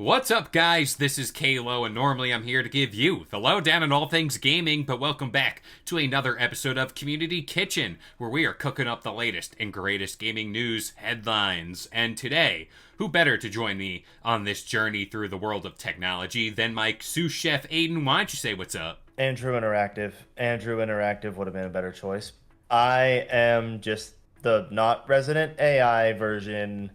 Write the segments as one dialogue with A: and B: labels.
A: What's up, guys? This is K-Lo, and normally I'm here to give you the lowdown on all things gaming, but welcome back to another episode of Community Kitchen, where we are cooking up the latest and greatest gaming news headlines. And today, who better to join me on this journey through the world of technology than my sous chef Aden? Why don't you say what's up?
B: Andrew Interactive. Andrew Interactive would have been a better choice. I am just the not resident AI version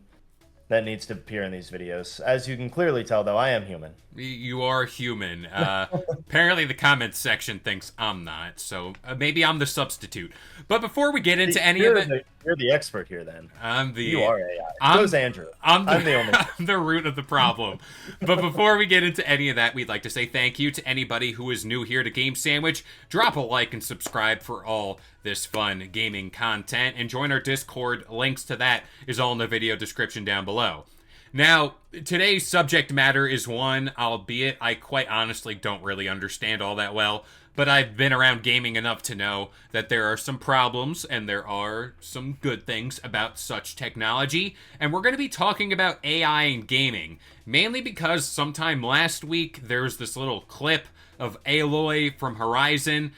B: that needs to appear in these videos. As you can clearly tell, though, I am human.
A: You are human. Apparently the comments section thinks I'm not, so maybe I'm the substitute. But before we get into any of it...
B: You're the expert here, then. You are AI. So's Andrew.
A: I'm
B: the only
A: I'm the root of the problem. But before we get into any of that, we'd like to say thank you to anybody who is new here to Game Sandwich. Drop a like and subscribe for all this fun gaming content. And join our Discord. Links to that is all in the video description down below. Now, today's subject matter is one, albeit I quite honestly don't really understand all that well, but I've been around gaming enough to know that there are some problems and there are some good things about such technology, and we're going to be talking about AI in gaming, mainly because sometime last week there was this little clip of Aloy from Horizon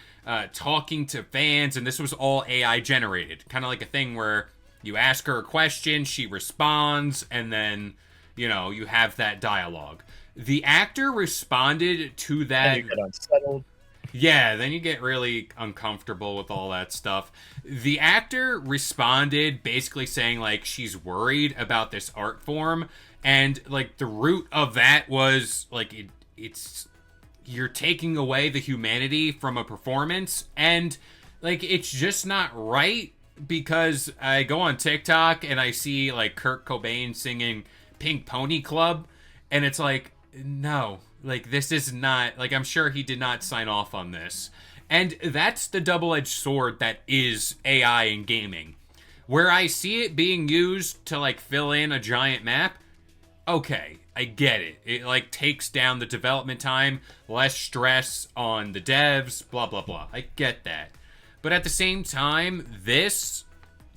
A: talking to fans, and this was all AI generated, kind of like a thing where you ask her a question, she responds, and then, you know, you have that dialogue. The actor responded to that.
B: And you get unsettled.
A: Yeah, then you get really uncomfortable with all that stuff. The actor responded basically saying, like, she's worried about this art form. And, like, the root of that was, like, it's you're taking away the humanity from a performance. And, like, it's just not right. Because I go on TikTok and I see, like, Kurt Cobain singing Pink Pony Club, and it's like, no, like, this is not, like, I'm sure he did not sign off on this. And that's the double-edged sword that is AI in gaming. Where I see it being used to, like, fill in a giant map, okay, I get it. It, like, takes down the development time, less stress on the devs, blah, blah, blah. I get that. But at the same time, this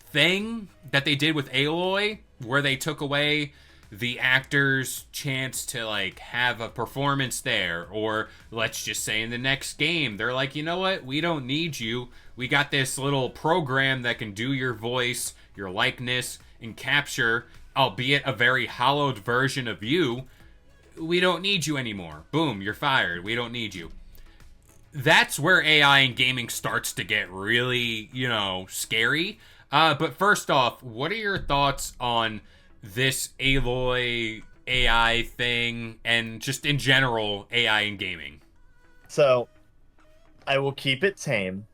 A: thing that they did with Aloy, where they took away the actor's chance to, like, have a performance there, or let's just say in the next game, they're like, you know what, we don't need you. We got this little program that can do your voice, your likeness, and capture, albeit a very hollowed version of you. We don't need you anymore. Boom, you're fired. We don't need you. That's where AI in gaming starts to get really, you know, scary. But first off, what are your thoughts on this Aloy AI thing and just in general AI in gaming?
B: So, I will keep it tame.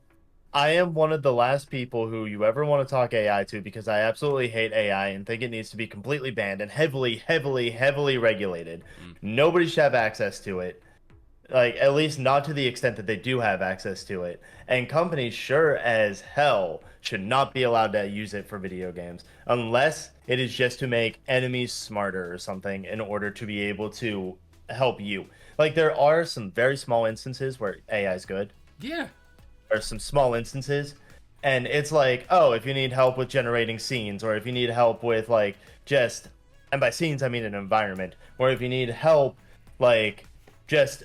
B: I am one of the last people who you ever want to talk AI to because I absolutely hate AI and think it needs to be completely banned and heavily regulated. Nobody should have access to it. Like, at least not to the extent that they do have access to it. And companies sure as hell should not be allowed to use it for video games unless it is just to make enemies smarter or something in order to be able to help you. Like, there are some very small instances where AI is good.
A: Yeah.
B: There are some small instances. And it's like, oh, if you need help with generating scenes, or if you need help with, like, just, and by scenes I mean an environment, or if you need help, like, just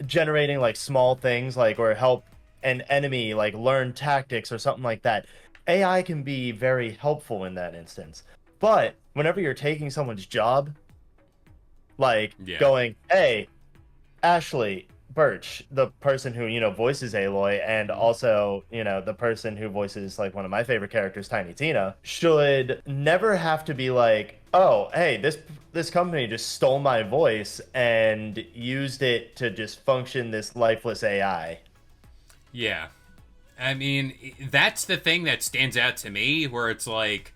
B: generating, like, small things, like, or help an enemy, like, learn tactics or something like that, AI can be very helpful in that instance. But whenever you're taking someone's job, like, going, hey, Ashley Birch, the person who, you know, voices Aloy, and also, you know, the person who voices, like, one of my favorite characters, Tiny Tina, should never have to be like, oh, hey, this company just stole my voice and used it to just function this lifeless AI.
A: Yeah. I mean, that's the thing that stands out to me, where it's like,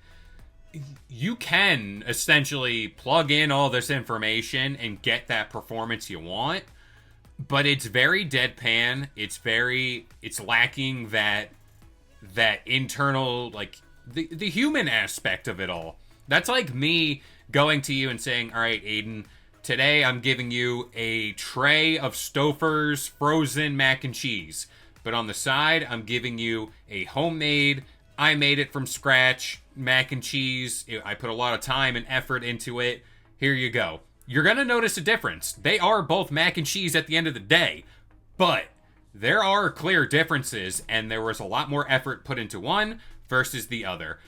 A: you can essentially plug in all this information and get that performance you want, but it's very deadpan. It's lacking that internal, like, the human aspect of it all. That's like me going to you and saying, all right, Aden, today I'm giving you a tray of Stouffer's frozen mac and cheese. But on the side, I'm giving you a homemade, I made it from scratch, mac and cheese. I put a lot of time and effort into it. Here you go. you're gonna notice a difference. They are both mac and cheese at the end of the day, but there are clear differences, and there was a lot more effort put into one versus the other.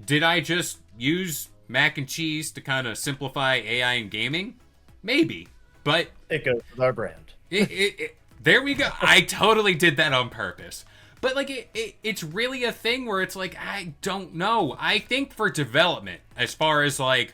A: Did I just use mac and cheese to kind of simplify AI in gaming? Maybe, but
B: It goes with our brand.
A: there we go. I totally did that on purpose. But like it's really a thing where it's like I don't know. I think for development, as far as like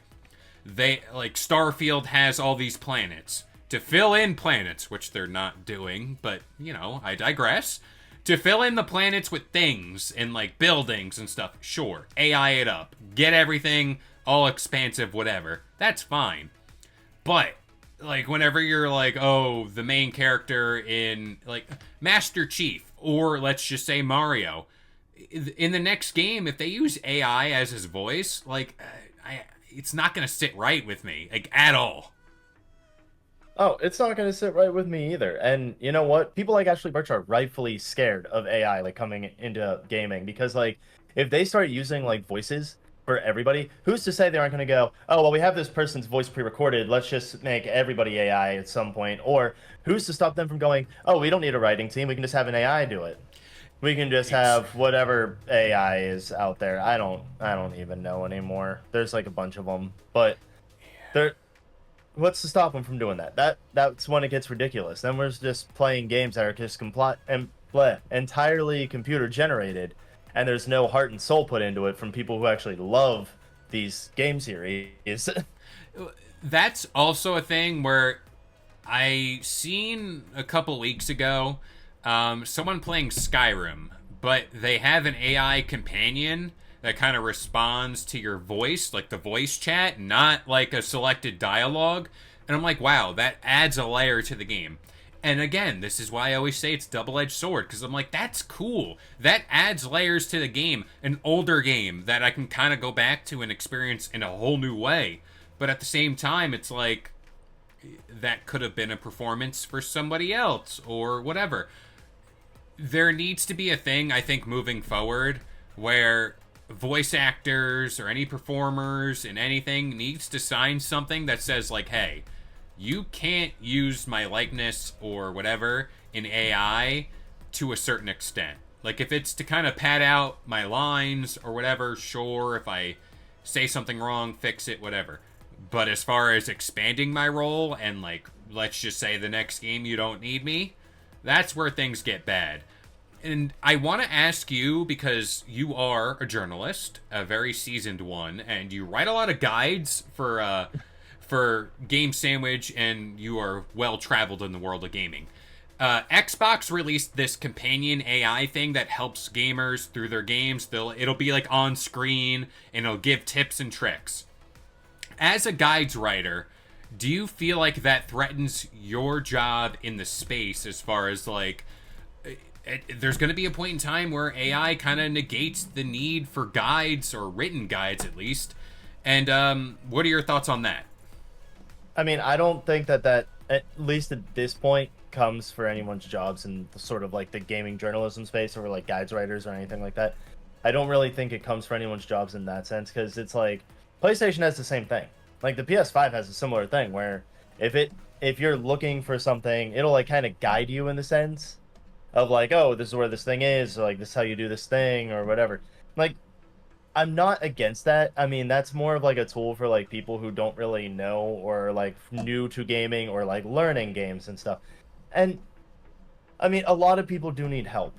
A: they like Starfield has all these planets to fill in planets, which they're not doing, but you know, I digress. To fill in the planets with things and like buildings and stuff, sure, AI it up, get everything all expansive, whatever. That's fine. But like whenever you're like, oh, the main character in like Master Chief, or let's just say Mario, in the next game, if they use AI as his voice, like it's not gonna sit right with me, like at all.
B: Oh, it's not going to sit right with me either. And you know what? People like Ashley Birch are rightfully scared of AI like coming into gaming because like if they start using like voices for everybody, who's to say they aren't going to go, "Oh, well we have this person's voice pre-recorded, let's just make everybody AI at some point." Or who's to stop them from going, "Oh, we don't need a writing team, we can just have an AI do it. We can just
A: It's
B: have whatever AI is out there." I don't even know anymore. There's like a bunch of them, but they're what's to stop them from doing that? That's when it gets ridiculous. Then we're just playing games that are just entirely computer generated, and there's no heart and soul put into it from people who actually love these game series.
A: that's also a thing where I seen a couple weeks ago someone playing Skyrim, but they have an AI companion that kind of responds to your voice, like the voice chat, not like a selected dialogue. And I'm like, wow, that adds a layer to the game. And again, this is why I always say it's double-edged sword, because I'm like, that's cool. That adds layers to the game, an older game that I can kind of go back to and experience in a whole new way. But at the same time, it's like, that could have been a performance for somebody else, or whatever. There needs to be a thing, I think, moving forward, where voice actors or any performers in anything needs to sign something that says like, hey, you can't use my likeness or whatever in AI to a certain extent. Like if it's to kind of pad out my lines or whatever, sure, if I say something wrong, fix it, whatever. But as far as expanding my role and like let's just say the next game you don't need me, that's where things get bad. And I want to ask you, because you are a journalist, a very seasoned one, and you write a lot of guides for Game Sandwich, and you are well traveled in the world of gaming. Xbox released this companion AI thing that helps gamers through their games. It'll be like on screen, and it'll give tips and tricks. As a guides writer, do you feel like that threatens your job in the space as far as like there's going to be a point in time where AI kind of negates the need for guides or written guides at least. And what are your thoughts on that?
B: I mean, I don't think that at least at this point comes for anyone's jobs in the sort of like the gaming journalism space or like guides writers or anything like that. I don't really think it comes for anyone's jobs in that sense because it's like PlayStation has the same thing. Like the PS5 has a similar thing where if you're looking for something, it'll like kind of guide you in the sense of like, oh, this is where this thing is, or like this is how you do this thing or whatever. Like I'm not against that. I mean, that's more of like a tool for like people who don't really know or like new to gaming or like learning games and stuff. And I mean, a lot of people do need help.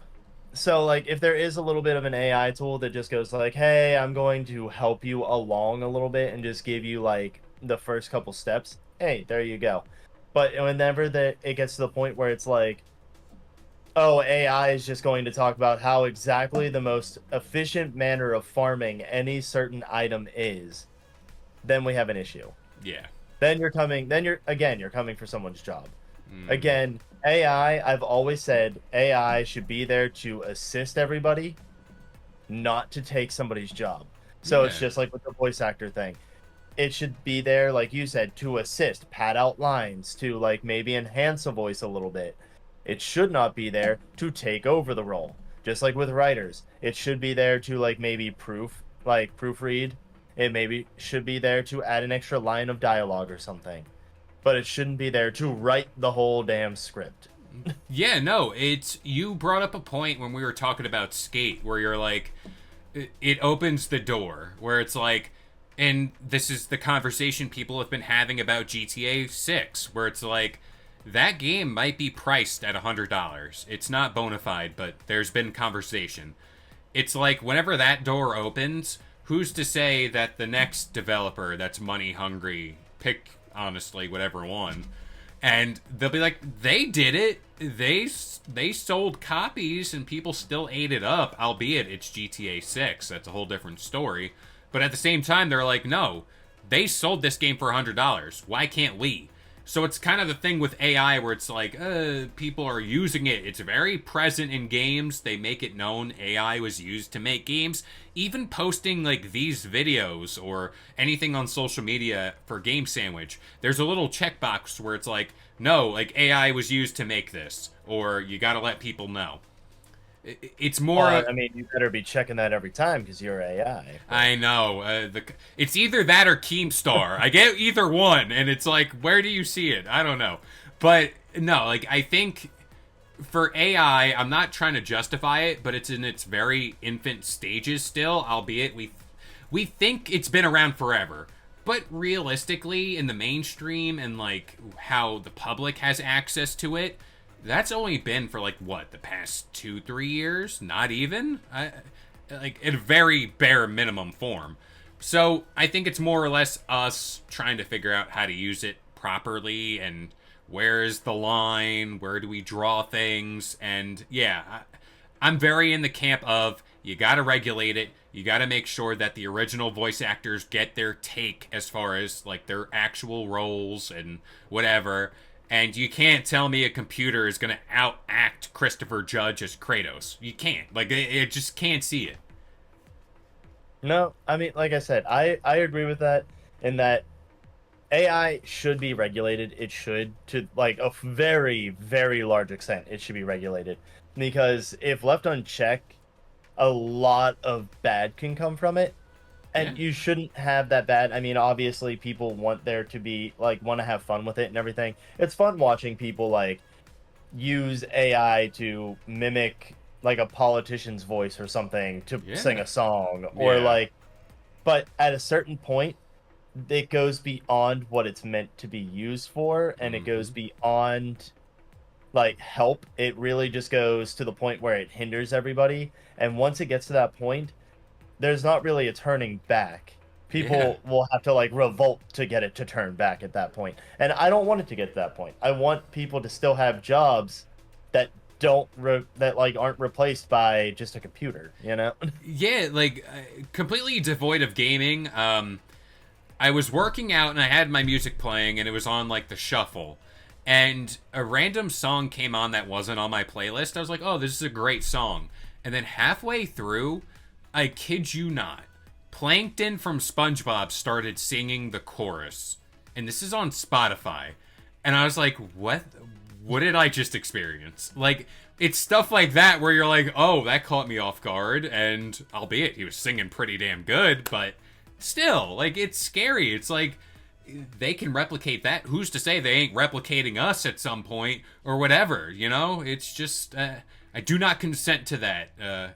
B: So like if there is a little bit of an AI tool that just goes like, "Hey, I'm going to help you along a little bit and just give you like the first couple steps." Hey, there you go. But whenever it gets to the point where it's like, oh, AI is just going to talk about how exactly the most efficient manner of farming any certain item is, then we have an issue.
A: Yeah.
B: Then you're coming for someone's job.
A: Mm.
B: Again, AI, I've always said AI should be there to assist everybody, not to take somebody's job. So it's
A: Yeah.
B: just like with the voice actor thing. It should be there, like you said, to assist, pad out lines, to like maybe enhance a voice a little bit. It should not be there to take over the role. Just like with writers, it should be there to like maybe proofread. It maybe should be there to add an extra line of dialogue or something. but it shouldn't be there to write the whole damn script.
A: Yeah, no, it's you brought up a point when we were talking about Skate where you're like it opens the door where it's like and this is the conversation people have been having about GTA 6 where it's like that game might be priced at $100. It's not bona fide, but there's been conversation. It's like whenever that door opens, who's to say that the next developer that's money hungry, pick honestly whatever one, and they'll be like, they did it. They sold copies and people still ate it up, albeit it's GTA 6. That's a whole different story. But at the same time, they're like, no, they sold this game for $100. Why can't we? So it's kind of the thing with AI where it's like, people are using it. It's very present in games. They make it known AI was used to make games. Even posting like these videos or anything on social media for Game Sandwich, there's a little checkbox where it's like, no, like AI was used to make this, or you got to let people know. It's more.
B: Well, I mean, you better be checking that every time because you're AI.
A: I know. It's either that or Keemstar. I get either one, and it's like, where do you see it? I don't know. But no, like I think for AI, I'm not trying to justify it, but it's in its very infant stages still. Albeit we think it's been around forever, but realistically, in the mainstream and like how the public has access to it, that's only been for like what the past 2-3 years, not even like in a very bare minimum form. So I think it's more or less us trying to figure out how to use it properly and where is the line, where do we draw things, and yeah, I'm very in the camp of you got to regulate it. You got to make sure that the original voice actors get their take as far as like their actual roles and whatever. And you can't tell me a computer is going to outact Christopher Judge as Kratos. You can't. Like, it just can't see it.
B: No, I mean, like I said, I agree with that in that AI should be regulated. It should, to like a very, very large extent, it should be regulated. Because if left unchecked, a lot of bad can come from it. And
A: Yeah.
B: you shouldn't have that bad. I mean, obviously, people want there to be, like, want to have fun with it and everything. It's fun watching people, like, use AI to mimic, like, a politician's voice or something to sing
A: Yeah.
B: a song. Or,
A: Yeah.
B: like, but at a certain point, it goes beyond what it's meant to be used for, and it goes
A: Hmm.
B: beyond like help. It really just goes to the point where it hinders everybody. And once it gets to that point, there's not really a turning back.
A: Yeah.
B: People will have to like revolt to get it to turn back at that point. And I don't want it to get to that point. I want people to still have jobs that that like aren't replaced by just a computer, you know?
A: Yeah, like, completely devoid of gaming. I was working out and I had my music playing and it was on, like, the shuffle. And a random song came on that wasn't on my playlist. I was like, oh, this is a great song. And then halfway through, I kid you not, Plankton from SpongeBob started singing the chorus. And this is on Spotify. And I was like, what did I just experience? Like, it's stuff like that where you're like, oh, that caught me off guard. And albeit he was singing pretty damn good, but still, like, it's scary. It's like, they can replicate that. Who's to say they ain't replicating us at some point or whatever, you know? It's just, I do not consent to that,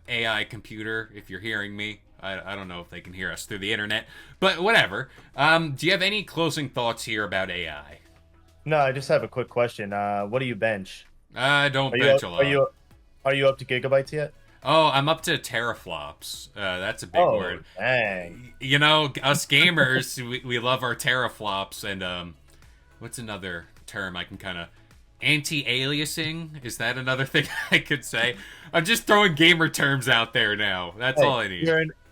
A: AI computer, if you're hearing me. I don't know if they can hear us through the internet, but whatever. Do you have any closing thoughts here about AI?
B: No, I just have a quick question. What do you bench?
A: I don't
B: Are you
A: bench a
B: are
A: lot.
B: you are you up to gigabytes yet?
A: Oh, I'm up to teraflops. That's a big
B: Oh,
A: word.
B: dang.
A: You know, us gamers, we love our teraflops. And what's another term I can kind of anti-aliasing? Is that another thing I could say? I'm just throwing gamer terms out there now. That's
B: Hey,
A: all I need.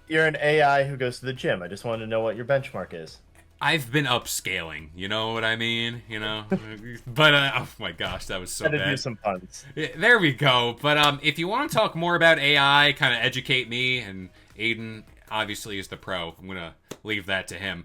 B: you're an AI who goes to the gym. I just wanted to know what your benchmark is.
A: I've been upscaling. You know what I mean? You know, but oh my gosh, that was so
B: Had to do
A: bad.
B: some puns.
A: Yeah, there we go. But if you want to talk more about AI, kind of educate me, and Aiden obviously is the pro. I'm gonna leave that to him.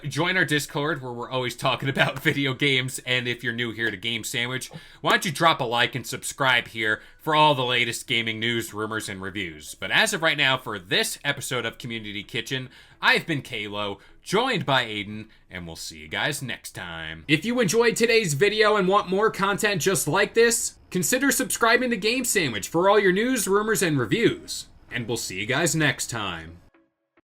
A: Join our Discord where we're always talking about video games, and if you're new here to Game Sandwich, why don't you drop a like and subscribe here for all the latest gaming news, rumors, and reviews. But as of right now, for this episode of Community Kitchen, I've been K-Lo, joined by Aden, and we'll see you guys next time. If you enjoyed today's video and want more content just like this, consider subscribing to Game Sandwich for all your news, rumors, and reviews. And we'll see you guys next time.